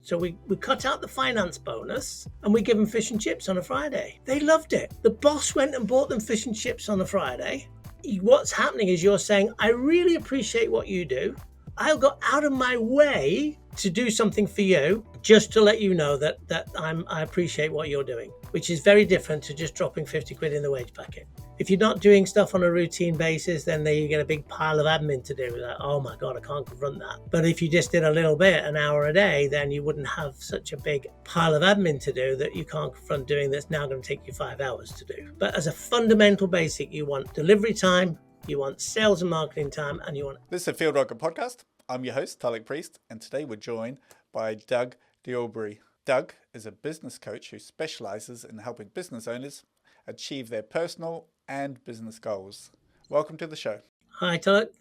So we cut out the finance bonus and we give them fish and chips on a Friday. They loved it. The boss went and bought them fish and chips on a Friday. What's happening is you're saying, I really appreciate what you do. I'll go out of my way to do something for you just to let you know that I appreciate what you're doing, which is very different to just dropping 50 quid in the wage packet. If you're not doing stuff on a routine basis, then you get a big pile of admin to do. Like, oh my God, I can't confront that. But if you just did a little bit, an hour a day, then you wouldn't have such a big pile of admin to do that you can't confront doing that's now going to take you 5 hours to do. But as a fundamental basic, you want delivery time, you want sales and marketing time, and you want... This is a FieldRocket Podcast. I'm your host, Tulloch Priest, and today we're joined by Doug DeAubrey. Doug is a business coach who specializes in helping business owners achieve their personal and business goals. Welcome to the show. Hi, Tulloch.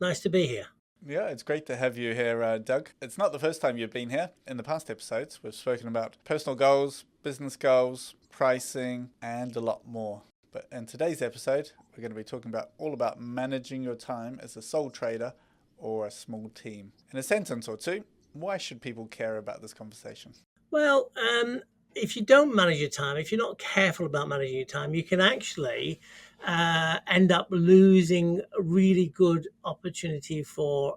Nice to be here. Yeah, it's great to have you here, Doug. It's not the first time you've been here. In the past episodes, we've spoken about personal goals, business goals, pricing, and a lot more. But in today's episode, we're going to be talking all about managing your time as a sole trader or a small team. In a sentence or two, why should people care about this conversation? Well, if you don't manage your time, if you're not careful about managing your time, you can actually end up losing a really good opportunity for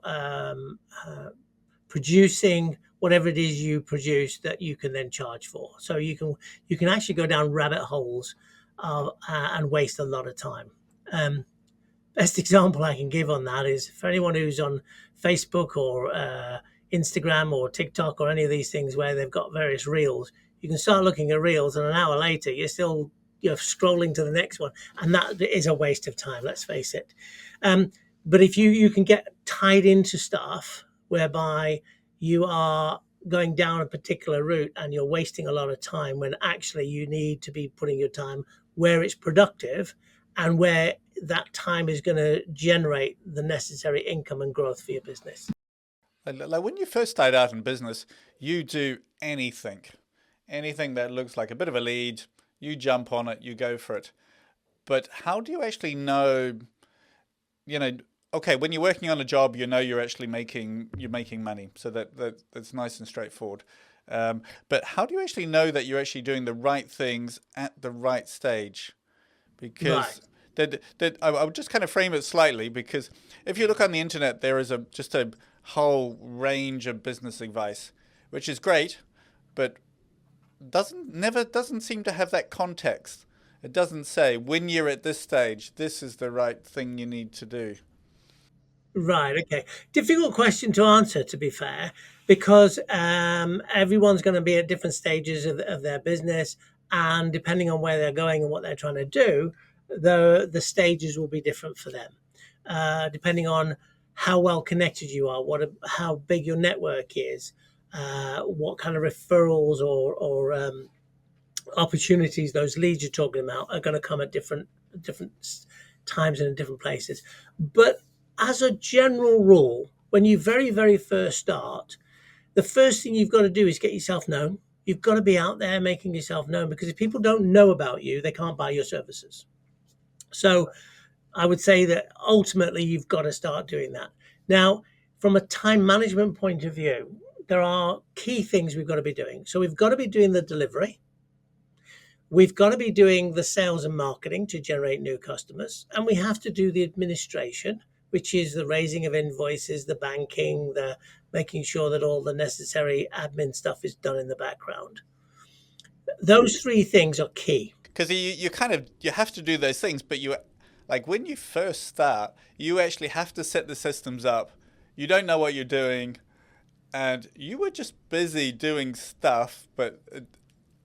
producing whatever it is you produce that you can then charge for. So you can actually go down rabbit holes and waste a lot of time. Best example I can give on that is for anyone who's on Facebook or Instagram or TikTok or any of these things where they've got various reels. You can start looking at reels and an hour later you're still scrolling to the next one, and that is a waste of time, let's face it. But if you can get tied into stuff whereby you are going down a particular route and you're wasting a lot of time when actually you need to be putting your time where it's productive and where that time is going to generate the necessary income and growth for your business. Like when you first start out in business, you do anything that looks like a bit of a lead, you jump on it, you go for it. But how do you actually know, okay, when you're working on a job, you're actually making money. So that's nice and straightforward. But how do you actually know that you're actually doing the right things at the right stage? Because I would just kind of frame it slightly, because if you look on the internet, there is just a whole range of business advice, which is great, but doesn't seem to have that context. It doesn't say when you're at this stage, this is the right thing you need to do. Right. Okay. Difficult question to answer, to be fair, because everyone's going to be at different stages of their business, and depending on where they're going and what they're trying to do, the stages will be different for them, depending on how well connected you are, how big your network is, what kind of referrals or opportunities those leads you're talking about are going to come at different times and in different places. But as a general rule, when you very, very first start, the first thing you've got to do is get yourself known. You've got to be out there making yourself known, because if people don't know about you, they can't buy your services. So I would say that ultimately you've got to start doing that. Now, from a time management point of view, there are key things we've got to be doing. So we've got to be doing the delivery. We've got to be doing the sales and marketing to generate new customers. And we have to do the administration, which is the raising of invoices, the banking, the making sure that all the necessary admin stuff is done in the background. Those three things are key. Because you have to do those things, but when you first start, you actually have to set the systems up. You don't know what you're doing, and you were just busy doing stuff, but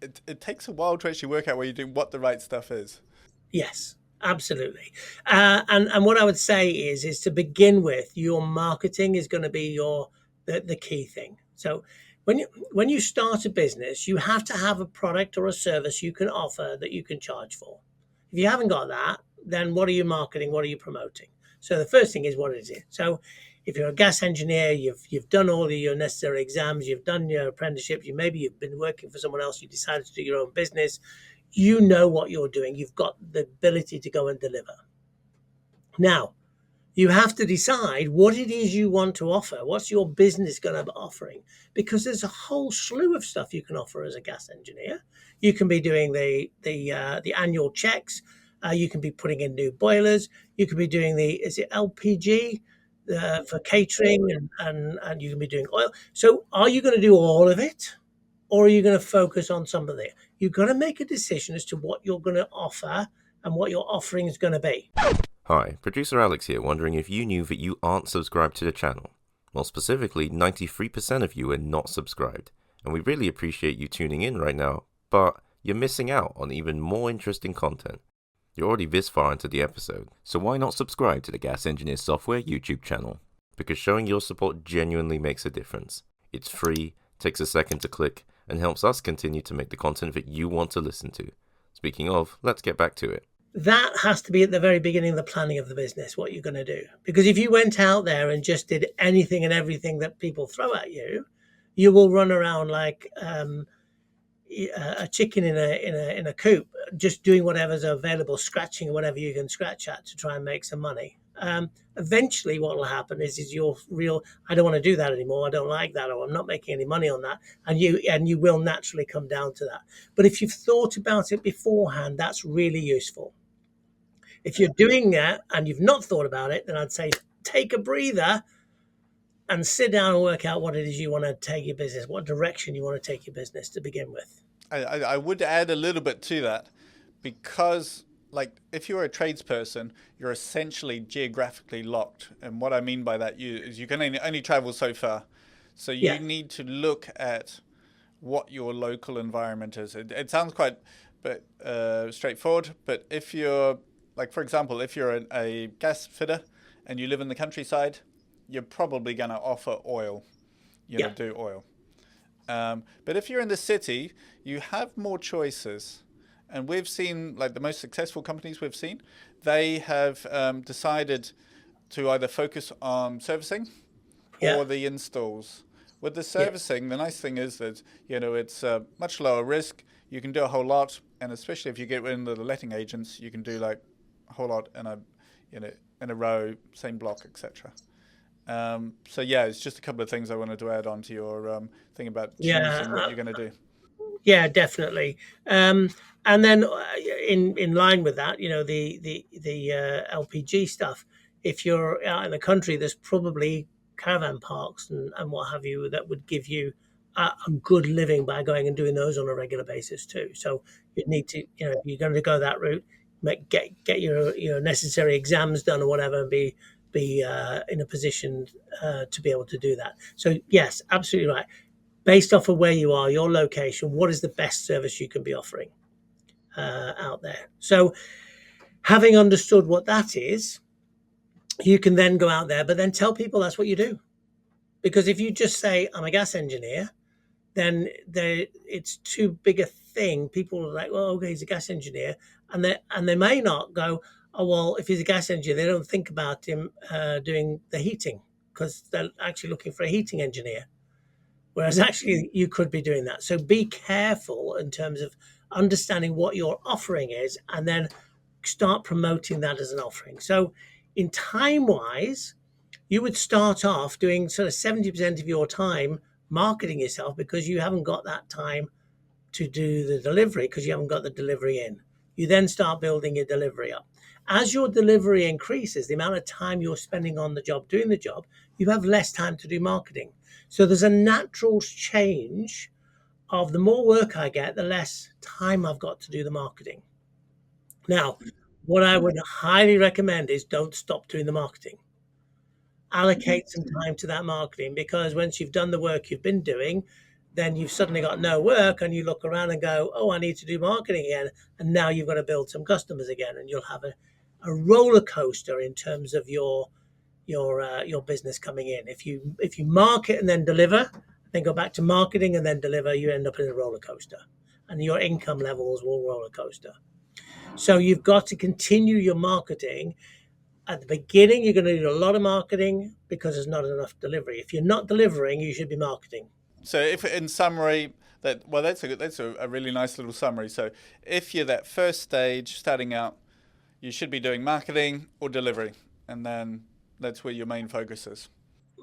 it takes a while to actually work out what the right stuff is. Yes, absolutely. And what I would say is to begin with, your marketing is going to be the key thing. So when you start a business, you have to have a product or a service you can offer that you can charge for. If you haven't got that, then what are you marketing? What are you promoting? So the first thing is, what is it? So if you're a gas engineer, you've done all of your necessary exams, you've done your apprenticeship, maybe you've been working for someone else, you decided to do your own business, you know what you're doing. You've got the ability to go and deliver. Now, You have to decide what it is you want to offer. What's your business going to be offering? Because there's a whole slew of stuff you can offer as a gas engineer. You can be doing the annual checks. You can be putting in new boilers. You can be doing is it LPG for catering, and you can be doing oil. So are you going to do all of it, or are you going to focus on some of it? You've got to make a decision as to what you're going to offer and what your offering is going to be. Hi, producer Alex here, wondering if you knew that you aren't subscribed to the channel. Well, specifically, 93% of you are not subscribed, and we really appreciate you tuning in right now, but you're missing out on even more interesting content. You're already this far into the episode, so why not subscribe to the Gas Engineer Software YouTube channel? Because showing your support genuinely makes a difference. It's free, takes a second to click, and helps us continue to make the content that you want to listen to. Speaking of, let's get back to it. That has to be at the very beginning of the planning of the business, what you're going to do. Because if you went out there and just did anything and everything that people throw at you, you will run around like a chicken in a coop, just doing whatever's available, scratching whatever you can scratch at to try and make some money. Eventually, what will happen is you're real. I don't want to do that anymore. I don't like that, or I'm not making any money on that. And you will naturally come down to that. But if you've thought about it beforehand, that's really useful. If you're doing that and you've not thought about it, then I'd say take a breather and sit down and work out what it is you want to take your business, what direction you want to take your business to begin with. I would add a little bit to that, because like if you're a tradesperson, you're essentially geographically locked. And what I mean by that is you can only travel so far. So you need to look at what your local environment is. It sounds quite straightforward, but if you're, like, for example, if you're a gas fitter and you live in the countryside, you're probably going to offer oil, do oil. But if you're in the city, you have more choices. And we've seen, like the most successful companies we've seen, they have decided to either focus on servicing or the installs. With the servicing, the nice thing is that, it's much lower risk. You can do a whole lot. And especially if you get into the letting agents, you can do like a whole lot in a row, same block, etc. So it's just a couple of things I wanted to add on to your thing about choosing what you're going to do. Yeah, definitely. And then in line with that, the LPG stuff. If you're out in the country, there's probably caravan parks and what have you that would give you a good living by going and doing those on a regular basis too. So you need to, if you're going to go that route, get your necessary exams done or whatever, and be in a position to be able to do that. So yes, absolutely right. Based off of where you are, your location, what is the best service you can be offering out there? So having understood what that is, you can then go out there, but then tell people that's what you do. Because if you just say, I'm a gas engineer, then it's too big a thing. People are like, well, okay, he's a gas engineer. And they may not go, oh, well, if he's a gas engineer, they don't think about him doing the heating, because they're actually looking for a heating engineer. Whereas actually you could be doing that. So be careful in terms of understanding what your offering is, and then start promoting that as an offering. So in time-wise, you would start off doing sort of 70% of your time marketing yourself, because you haven't got that time to do the delivery, because you haven't got the delivery in. You then start building your delivery up. As your delivery increases, the amount of time you're spending on the job, doing the job, you have less time to do marketing. So there's a natural change of the more work I get, the less time I've got to do the marketing. Now, what I would highly recommend is don't stop doing the marketing. Allocate some time to that marketing, because once you've done the work you've been doing, then you've suddenly got no work, and you look around and go, oh, I need to do marketing again. And now you've got to build some customers again, and you'll have a roller coaster in terms of your business coming in. If you market and then deliver, then go back to marketing and then deliver, you end up in a roller coaster, and your income levels will roller coaster. So you've got to continue your marketing. At the beginning, you're going to do a lot of marketing because there's not enough delivery. If you're not delivering, you should be marketing. So if in summary, that's a really nice little summary. So if you're that first stage starting out, you should be doing marketing or delivery. And then That's where your main focus is.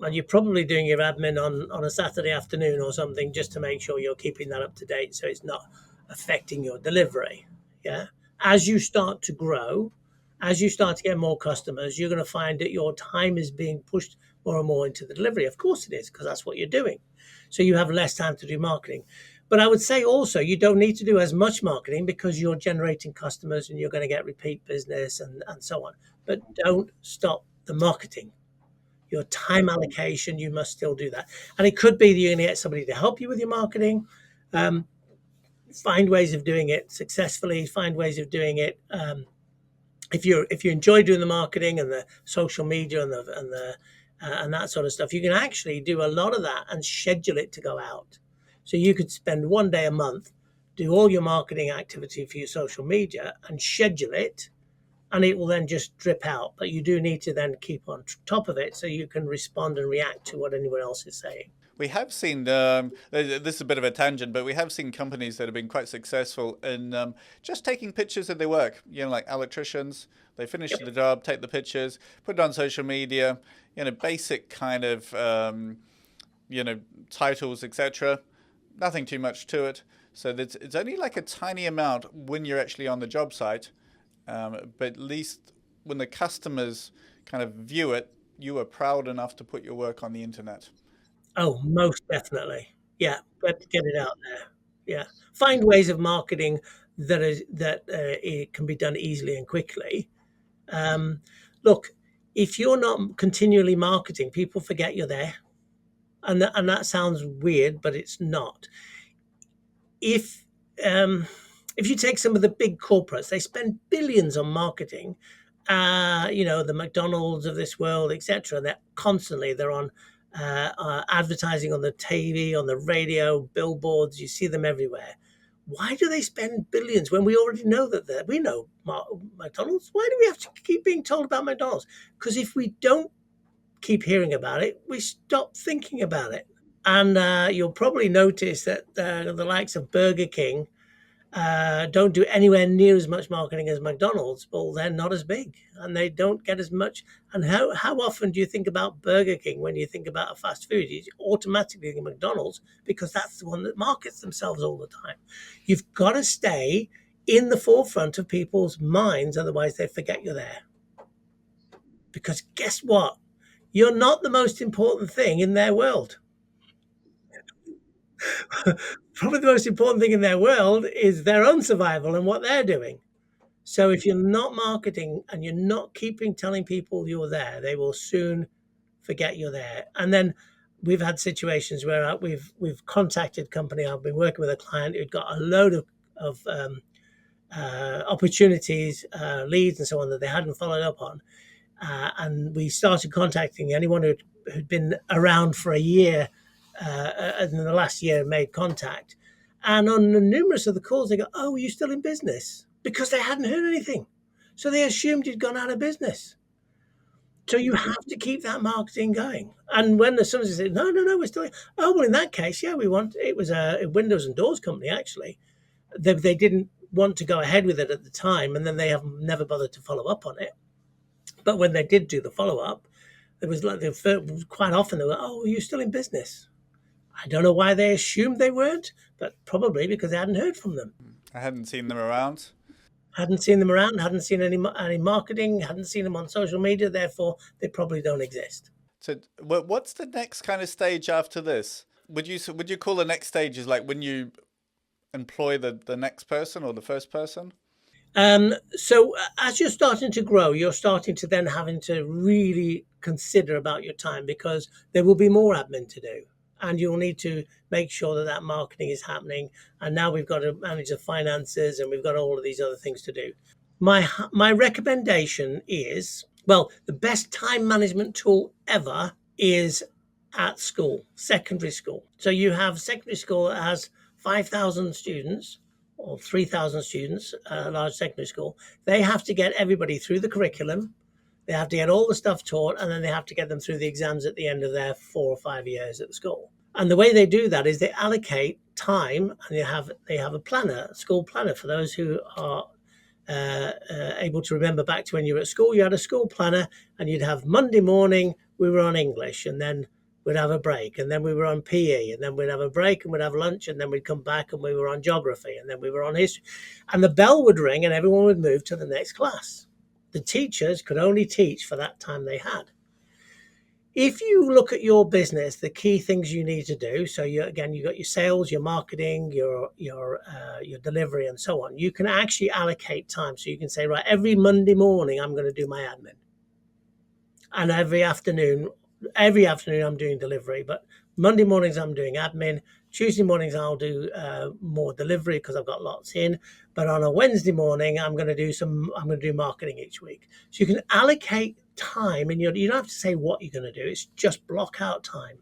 And you're probably doing your admin on a Saturday afternoon or something just to make sure you're keeping that up to date so it's not affecting your delivery. Yeah. As you start to grow, as you start to get more customers, you're going to find that your time is being pushed more and more into the delivery. Of course it is, because that's what you're doing. So you have less time to do marketing. But I would say also you don't need to do as much marketing because you're generating customers and you're going to get repeat business and so on. But don't stop the marketing. Your time allocation, you must still do that. And it could be that you're going to get somebody to help you with your marketing. Um, find ways of doing it successfully. Find ways of doing it. If you enjoy doing the marketing and the social media and that sort of stuff, you can actually do a lot of that and schedule it to go out. So you could spend one day a month, do all your marketing activity for your social media, and schedule it, and it will then just drip out. But you do need to then keep on top of it so you can respond and react to what anyone else is saying. We have seen, this is a bit of a tangent, but we have seen companies that have been quite successful in just taking pictures of their work, like electricians. They finish the job, take the pictures, put it on social media, basic kind of, titles, etc. Nothing too much to it. So it's only like a tiny amount when you're actually on the job site. But at least when the customers kind of view it, you are proud enough to put your work on the internet. Oh, most definitely. Yeah, get it out there. Yeah, find ways of marketing that it can be done easily and quickly. Um, look, if you're not continually marketing, people forget you're there, and that sounds weird, but it's not. If um, if you take some of the big corporates, they spend billions on marketing. The McDonald's of this world, etc. They're on advertising on the TV, on the radio, billboards. You see them everywhere. Why do they spend billions when we already know that we know McDonald's? Why do we have to keep being told about McDonald's? Because if we don't keep hearing about it, we stop thinking about it. And you'll probably notice that the likes of Burger King don't do anywhere near as much marketing as McDonald's. Well, they're not as big and they don't get as much. And how often do you think about Burger King when you think about a fast food? You automatically think of McDonald's because that's the one that markets themselves all the time. You've got to stay in the forefront of people's minds, otherwise they forget you're there. Because guess what? You're not the most important thing in their world. Probably the most important thing in their world is their own survival and what they're doing. So if you're not marketing and you're not telling people you're there, they will soon forget you're there. And then we've had situations where we've contacted company. I've been working with a client who'd got a load of opportunities, leads, and so on that they hadn't followed up on. And we started contacting anyone who'd been around for a year, in the last year, made contact. And on numerous of the calls, they go, "Oh, are you still in business?" Because they hadn't heard anything. So they assumed you'd gone out of business. So you have to keep that marketing going. And when the somebody said, "No, no, no, we're still," oh, well, in that case, yeah, it was a windows and doors company, actually. They didn't want to go ahead with it at the time, and then they have never bothered to follow up on it. But when they did do the follow up, it was like quite often they were, "Oh, are you still in business?" I don't know why they assumed they weren't, but probably because they hadn't heard from them. I hadn't seen them around. Hadn't seen them around, hadn't seen any marketing, hadn't seen them on social media, therefore they probably don't exist. So, what's the next kind of stage after this? Would you call the next stage is like when you employ the next person or the first person? So as you're starting to grow, you're starting to then having to really consider about your time because there will be more admin to do. And you'll need to make sure that marketing is happening. And now we've got to manage the finances and we've got all of these other things to do. My recommendation is, well, the best time management tool ever is at school, secondary school. So you have secondary school that has 5,000 students or 3,000 students, a large secondary school. They have to get everybody through the curriculum. They have to get all the stuff taught, and then they have to get them through the exams at the end of their 4 or 5 years at the school. And the way they do that is they allocate time, and they have a planner, a school planner for those who are able to remember back to when you were at school, you had a school planner, and you'd have Monday morning, we were on English, and then we'd have a break, and then we were on PE, and then we'd have a break, and we'd have lunch, and then we'd come back, and we were on geography, and then we were on history. And the bell would ring, and everyone would move to the next class. The teachers could only teach for that time they had. If you look at your business, the key things you need to do, so you got your sales, your marketing, your delivery, and so on. You can actually allocate time. So you can say, right, every Monday morning I'm going to do my admin, and every afternoon I'm doing delivery. But Monday mornings I'm doing admin. Tuesday mornings I'll do more delivery because I've got lots in. But on a Wednesday morning I'm going to do marketing each week. So you can allocate time, and you don't have to say what you're going to do. It's just block out time.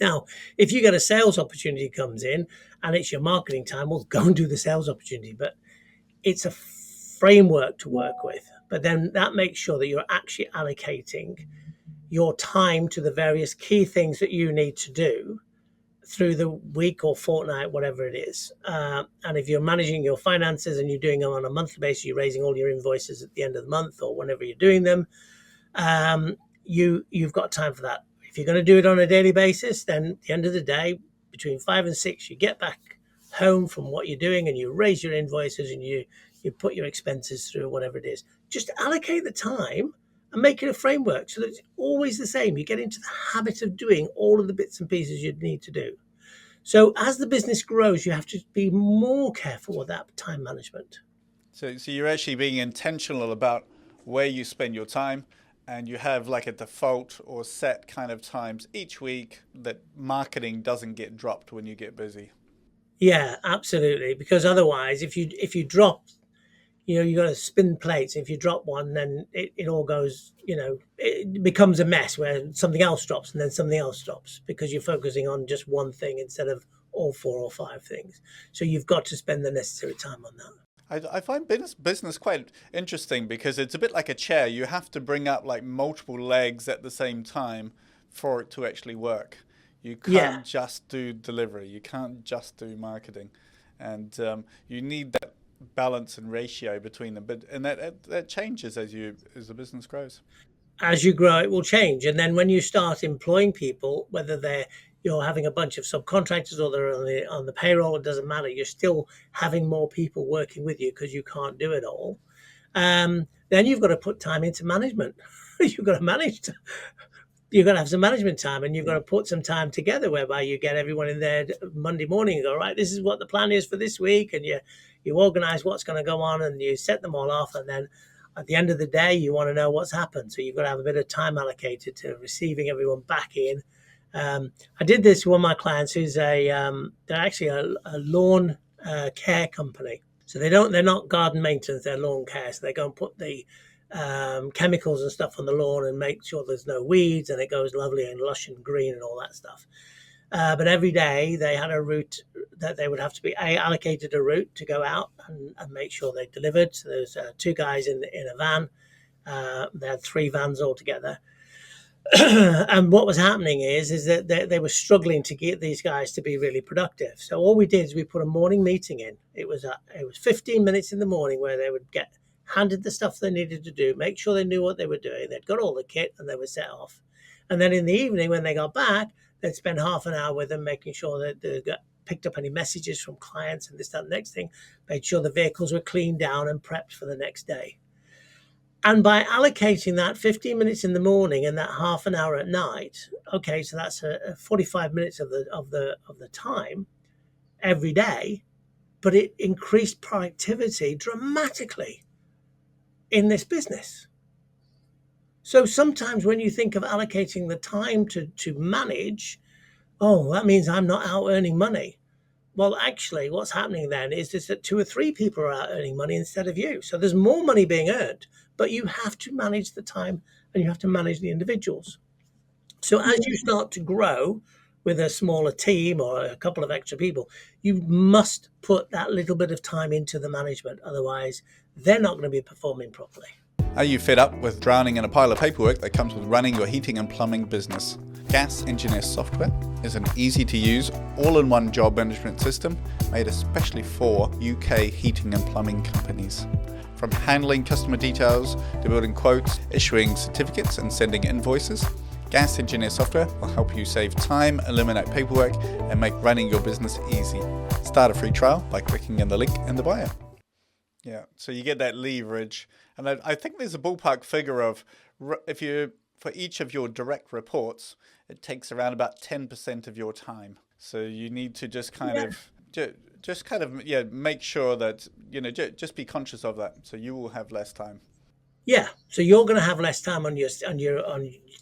Now, if you get a sales opportunity comes in and it's your marketing time, well, go and do the sales opportunity. But it's a framework to work with. But then that makes sure that you're actually allocating your time to the various key things that you need to do through the week or fortnight, whatever it is. And if you're managing your finances and you're doing them on a monthly basis, you're raising all your invoices at the end of the month or whenever you're doing them, you've got time for that. If you're going to do it on a daily basis, then at the end of the day, between 5 and 6, you get back home from what you're doing and you raise your invoices and you put your expenses through, whatever it is. Just allocate the time and make it a framework so that it's always the same. You get into the habit of doing all of the bits and pieces you'd need to do. So as the business grows, you have to be more careful with that time management. So you're actually being intentional about where you spend your time, and you have like a default or set kind of times each week that marketing doesn't get dropped when you get busy. Yeah, absolutely. Because otherwise, if you drop, you got to spin plates. If you drop one, then it all goes, it becomes a mess where something else drops and then something else drops because you're focusing on just one thing instead of all 4 or 5 things. So you've got to spend the necessary time on that. I find business quite interesting because it's a bit like a chair. You have to bring up like multiple legs at the same time for it to actually work. You can't just do delivery. You can't just do marketing. And you need that balance and ratio between them. And that changes as the business grows. As you grow, it will change. And then when you start employing people, whether you're having a bunch of subcontractors or they're on the payroll, it doesn't matter. You're still having more people working with you because you can't do it all. Then you've got to put time into management. You've got to you've got to have some management time, and you've got to put some time together whereby you get everyone in there Monday morning and go, right, this is what the plan is for this week. And you organize what's going to go on and you set them all off. And then at the end of the day, you want to know what's happened. So you've got to have a bit of time allocated to receiving everyone back in. I did this with one of my clients who's they're actually a lawn care company. So they're not garden maintenance, they're lawn care. So they go and put the chemicals and stuff on the lawn and make sure there's no weeds and it goes lovely and lush and green and all that stuff. But every day they had a route that they would have to be allocated a route to go out and make sure they delivered. So there's 2 guys in a van. They had 3 vans altogether. And what was happening is that they were struggling to get these guys to be really productive. So all we did is we put a morning meeting in. It was 15 minutes in the morning where they would get handed the stuff they needed to do, make sure they knew what they were doing. They'd got all the kit and they were set off. And then in the evening when they got back, they'd spend half an hour with them, making sure that they got picked up any messages from clients and this, that, and the next thing, made sure the vehicles were cleaned down and prepped for the next day. And by allocating that 15 minutes in the morning and that half an hour at night, okay, so that's 45 minutes of the time every day, but it increased productivity dramatically in this business. So sometimes when you think of allocating the time to manage, oh, that means I'm not out earning money. Well, actually, what's happening then is just that 2 or 3 people are out earning money instead of you. So there's more money being earned, but you have to manage the time and you have to manage the individuals. So as you start to grow with a smaller team or a couple of extra people, you must put that little bit of time into the management. Otherwise, they're not going to be performing properly. Are you fed up with drowning in a pile of paperwork that comes with running your heating and plumbing business? Gas Engineer Software is an easy-to-use, all-in-one job management system made especially for UK heating and plumbing companies. From handling customer details to building quotes, issuing certificates and sending invoices, Gas Engineer software will help you save time, eliminate paperwork, and make running your business easy. Start a free trial by clicking in the link in the bio. Yeah, so you get that leverage. And I think there's a ballpark figure of for each of your direct reports, it takes around about 10% of your time. So you need to just kind of make sure that, just be conscious of that. So you will have less time. Yeah, so you're going to have less time on your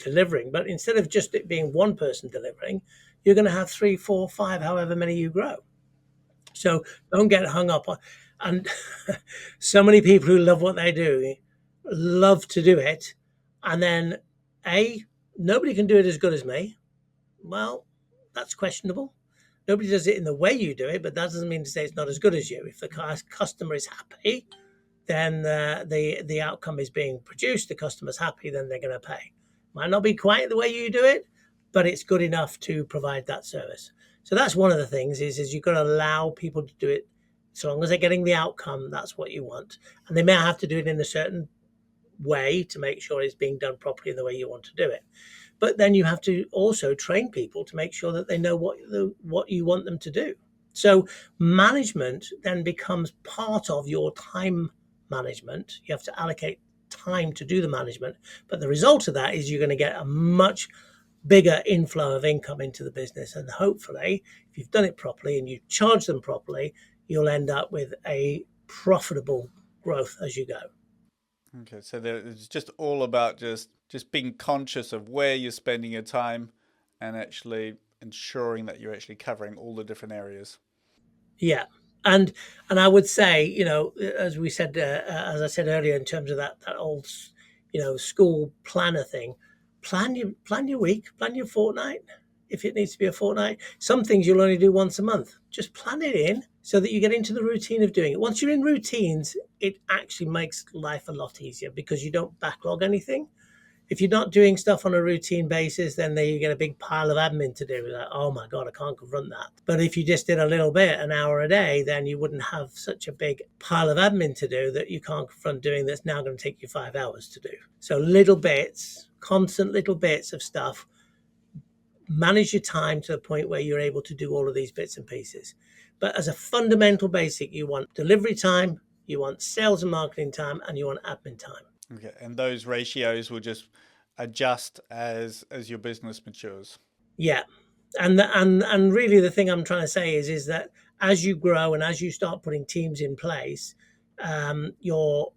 delivering, but instead of just it being one person delivering, you're going to have 3, 4, 5, however many you grow. So don't get hung up on. And so many people who love what they do love to do it, and then nobody can do it as good as me. Well, that's questionable. Nobody does it in the way you do it, but that doesn't mean to say it's not as good as you. If the customer is happy, then the outcome is being produced. The customer's happy, then they're going to pay. Might not be quite the way you do it, but it's good enough to provide that service. So that's one of the things is you've got to allow people to do it. So long as they're getting the outcome, that's what you want. And they may have to do it in a certain way to make sure it's being done properly in the way you want to do it. But then you have to also train people to make sure that they know what you want them to do. So management then becomes part of your time management. You have to allocate time to do the management. But the result of that is you're going to get a much bigger inflow of income into the business. And hopefully, if you've done it properly and you charge them properly, you'll end up with a profitable growth as you go. Okay, so it's just all about just being conscious of where you're spending your time and actually ensuring that you're actually covering all the different areas. Yeah. And I would say, as we said, as I said earlier, in terms of that old, school planner thing, plan your week, plan your fortnight, if it needs to be a fortnight. Some things you'll only do once a month. Just plan it in so that you get into the routine of doing it. Once you're in routines, it actually makes life a lot easier because you don't backlog anything. If you're not doing stuff on a routine basis, then you get a big pile of admin to do. Like, oh my God, I can't confront that. But if you just did a little bit, an hour a day, then you wouldn't have such a big pile of admin to do that you can't confront doing that's now going to take you 5 hours to do. So little bits, constant little bits of stuff. Manage your time to the point where you're able to do all of these bits and pieces. But as a fundamental basic, you want delivery time, you want sales and marketing time, and you want admin time. Okay, and those ratios will just adjust as your business matures. Yeah, and really the thing I'm trying to say is that as you grow and as you start putting teams in place, your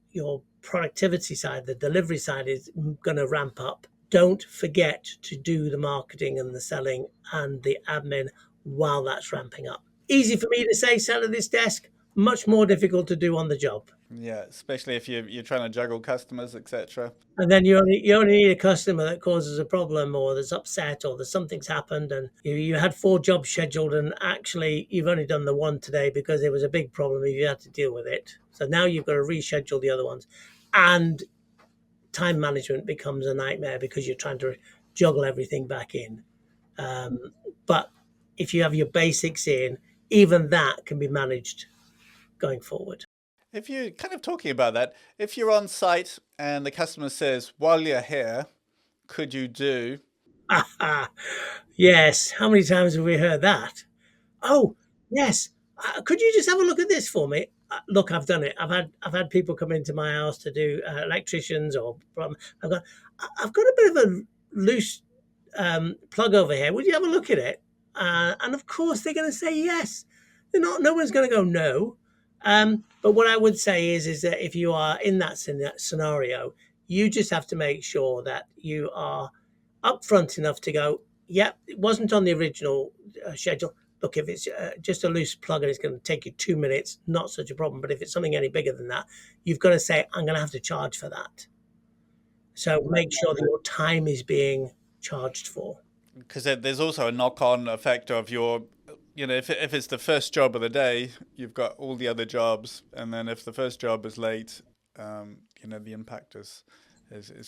productivity side, the delivery side, is going to ramp up. Don't forget to do the marketing and the selling and the admin while that's ramping up. Easy for me to say, sat at this desk, much more difficult to do on the job. Yeah, especially if you're trying to juggle customers, etc. And then you only need a customer that causes a problem or that's upset or that something's happened and you had 4 jobs scheduled and actually you've only done the one today because there was a big problem and you had to deal with it. So now you've got to reschedule the other ones. And time management becomes a nightmare because you're trying to juggle everything back in. But if you have your basics in, even that can be managed going forward. If you're kind of talking about that, if you're on site and the customer says, while you're here, could you do? Yes. How many times have we heard that? Oh, yes. Could you just have a look at this for me? Look, I've done it. I've had people come into my house to do electricians or I've got a bit of a loose plug over here. Would you have a look at it? And of course, they're going to say yes. No one's going to go no. But what I would say is that if you are in that scenario, you just have to make sure that you are upfront enough to go, yep, it wasn't on the original schedule. Look, if it's just a loose plug and it's going to take you 2 minutes, not such a problem. But if it's something any bigger than that, you've got to say, I'm going to have to charge for that. So make sure that your time is being charged for. Because there's also a knock-on effect of your, if it's the first job of the day, you've got all the other jobs. And then if the first job is late, the impact is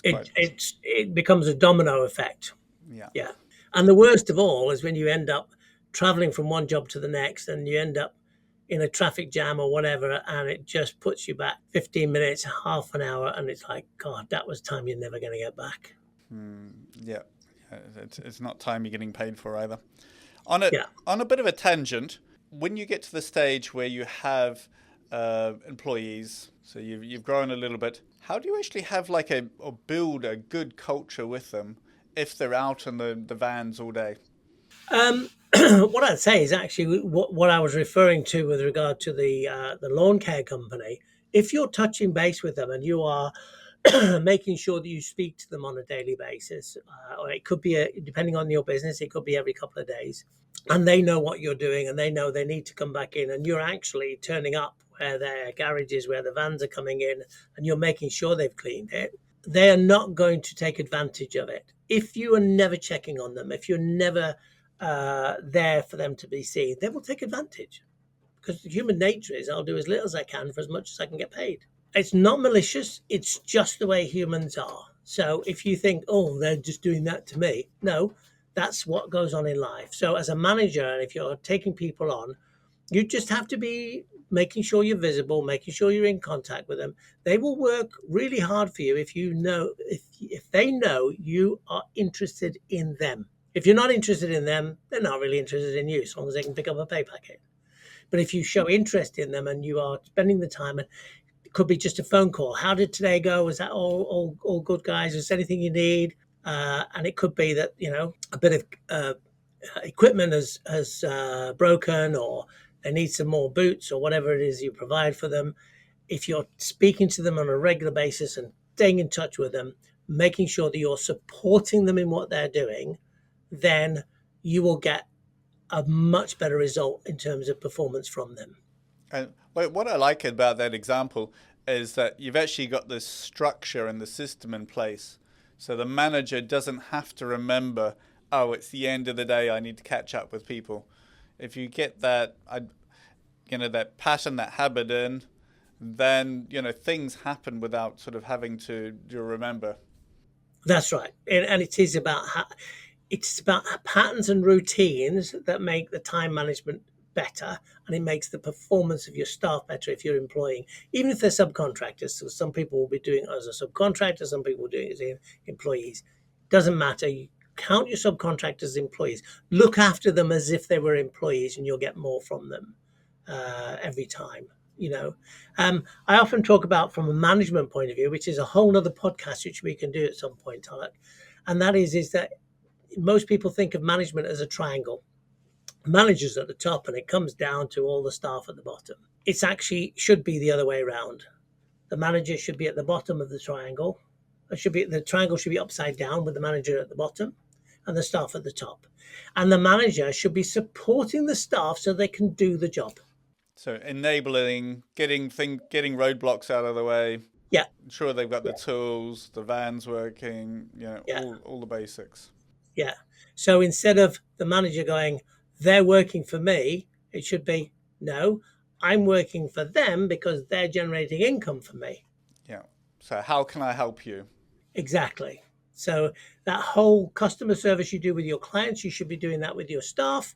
quite... It becomes a domino effect. Yeah. And the worst of all is when you end up traveling from one job to the next and you end up in a traffic jam or whatever, and it just puts you back 15 minutes, half an hour, and it's like, God, that was time you're never going to get back. Yeah, it's not time you're getting paid for either. On a Yeah. on a bit of a tangent, when you get to the stage where you have employees, so you've grown a little bit, how do you actually have or build a good culture with them if they're out in the vans all day? What I'd say is actually what I was referring to with regard to the lawn care company. If you're touching base with them and you are making sure that you speak to them on a daily basis, or it could be depending on your business, it could be every couple of days, and they know what you're doing and they know they need to come back in, and you're actually turning up where their garage is, where the vans are coming in, and you're making sure they've cleaned it. They are not going to take advantage of it if you are never checking on them. If you're never there for them to be seen, they will take advantage, because human nature is I'll do as little as I can for as much as I can get paid. It's not malicious. It's just the way humans are. So if you think, oh, they're just doing that to me, no, that's what goes on in life. So as a manager, and if you're taking people on, you just have to be making sure you're visible, making sure you're in contact with them. They will work really hard for you if they know you are interested in them. If you're not interested in them, they're not really interested in you, as long as they can pick up a pay packet. But if you show interest in them and you are spending the time, and it could be just a phone call. How did today go? Was that all good, guys? Is there anything you need? And it could be that, a bit of equipment has broken, or they need some more boots, or whatever it is you provide for them. If you're speaking to them on a regular basis and staying in touch with them, making sure that you're supporting them in what they're doing, then you will get a much better result in terms of performance from them. And what I like about that example is that you've actually got this structure and the system in place. So the manager doesn't have to remember, oh, it's the end of the day, I need to catch up with people. If you get that, that pattern, that habit in, then, things happen without sort of having to remember. That's right. And it is about patterns and routines that make the time management better, and it makes the performance of your staff better if you're employing, even if they're subcontractors. So some people will be doing it as a subcontractor, some people will do it as employees. Doesn't matter. You count your subcontractors as employees. Look after them as if they were employees, and you'll get more from them every time. I often talk about from a management point of view, which is a whole other podcast, which we can do at some point, Tulloch. And that is that most people think of management as a triangle. Managers at the top, and it comes down to all the staff at the bottom. It's actually should be the other way around. The manager should be at the bottom of the triangle. The triangle should be upside down, with the manager at the bottom and the staff at the top. And the manager should be supporting the staff so they can do the job. So enabling, getting roadblocks out of the way. Yeah. Ensure they've got the tools, the van's working, all the basics. Yeah. So instead of the manager going, they're working for me, it should be, no, I'm working for them because they're generating income for me. Yeah. So how can I help you? Exactly. So that whole customer service you do with your clients, you should be doing that with your staff.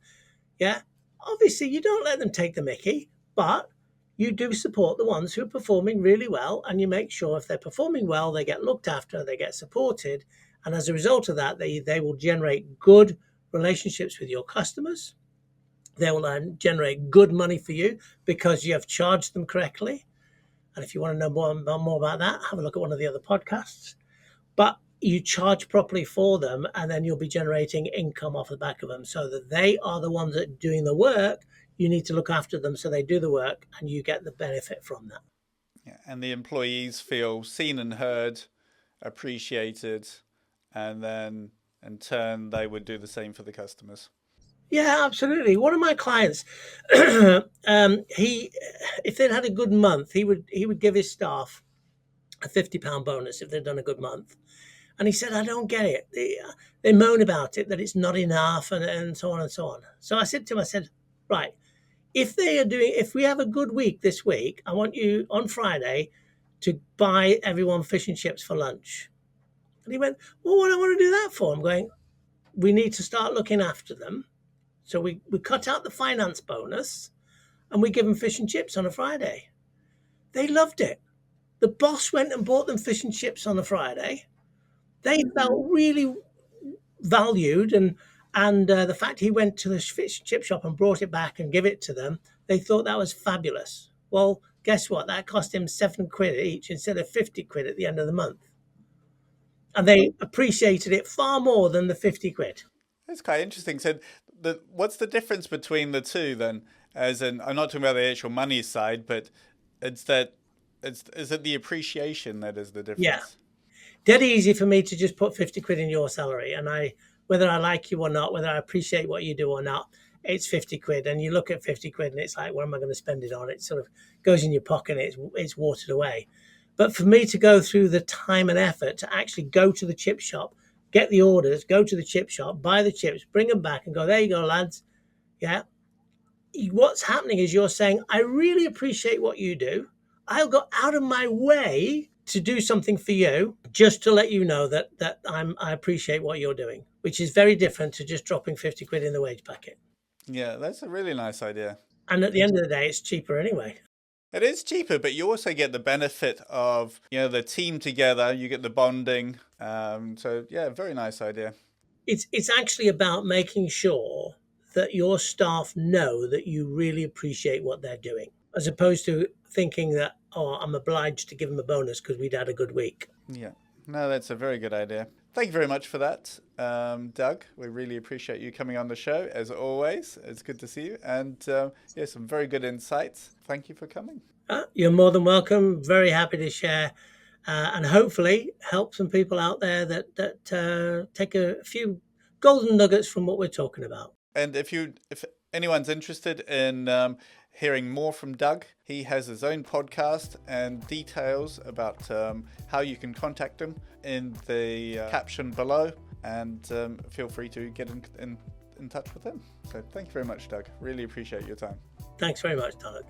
Yeah. Obviously, you don't let them take the mickey, but you do support the ones who are performing really well, and you make sure if they're performing well, they get looked after, they get supported. And as a result of that, they will generate good relationships with your customers. They will generate good money for you because you have charged them correctly. And if you want to know more about that, have a look at one of the other podcasts. But you charge properly for them, and then you'll be generating income off the back of them, so that they are the ones that are doing the work. You need to look after them so they do the work, and you get the benefit from that. Yeah, and the employees feel seen and heard, appreciated, and then in turn they would do the same for the customers. Yeah, absolutely. One of my clients, if they'd had a good month, he would give his staff a £50 bonus if they'd done a good month. And he said, I don't get it. They moan about it, that it's not enough, and so on and so on. So I said to him, right, if we have a good week this week, I want you on Friday to buy everyone fish and chips for lunch. And he went, well, what do I want to do that for? I'm going, we need to start looking after them. So we cut out the finance bonus, and we give them fish and chips on a Friday. They loved it. The boss went and bought them fish and chips on a Friday. They felt really valued, and the fact he went to the fish and chip shop and brought it back and give it to them, they thought that was fabulous. Well, guess what? That cost him £7 each instead of 50 quid at the end of the month. And they appreciated it far more than the 50 quid. That's quite interesting. So, what's the difference between the two then? As in, I'm not talking about the actual money side, but is it the appreciation that is the difference? Yeah. Dead easy for me to just put 50 quid in your salary, and whether I like you or not, whether I appreciate what you do or not, it's 50 quid. And you look at 50 quid and it's like, what am I going to spend it on? It sort of goes in your pocket and it's watered away. But for me to go through the time and effort to actually go to the chip shop, get the orders, go to the chip shop, buy the chips, bring them back and go, there you go, lads. Yeah. What's happening is you're saying, I really appreciate what you do. I'll go out of my way to do something for you just to let you know that I appreciate what you're doing, which is very different to just dropping 50 quid in the wage packet. Yeah, that's a really nice idea. And at the end of the day, it's cheaper anyway. It is cheaper, but you also get the benefit of, the team together. You get the bonding. So yeah, very nice idea. It's actually about making sure that your staff know that you really appreciate what they're doing, as opposed to thinking that, oh, I'm obliged to give them a bonus because we'd had a good week. Yeah, no, that's a very good idea. Thank you very much for that, Doug. We really appreciate you coming on the show, as always. It's good to see you. And some very good insights. Thank you for coming. You're more than welcome. Very happy to share and hopefully help some people out there that take a few golden nuggets from what we're talking about. And if anyone's interested in hearing more from Doug, he has his own podcast, and details about how you can contact him in the caption below, and feel free to get in touch with him. So thank you very much, Doug. Really appreciate your time. Thanks very much, Tulloch.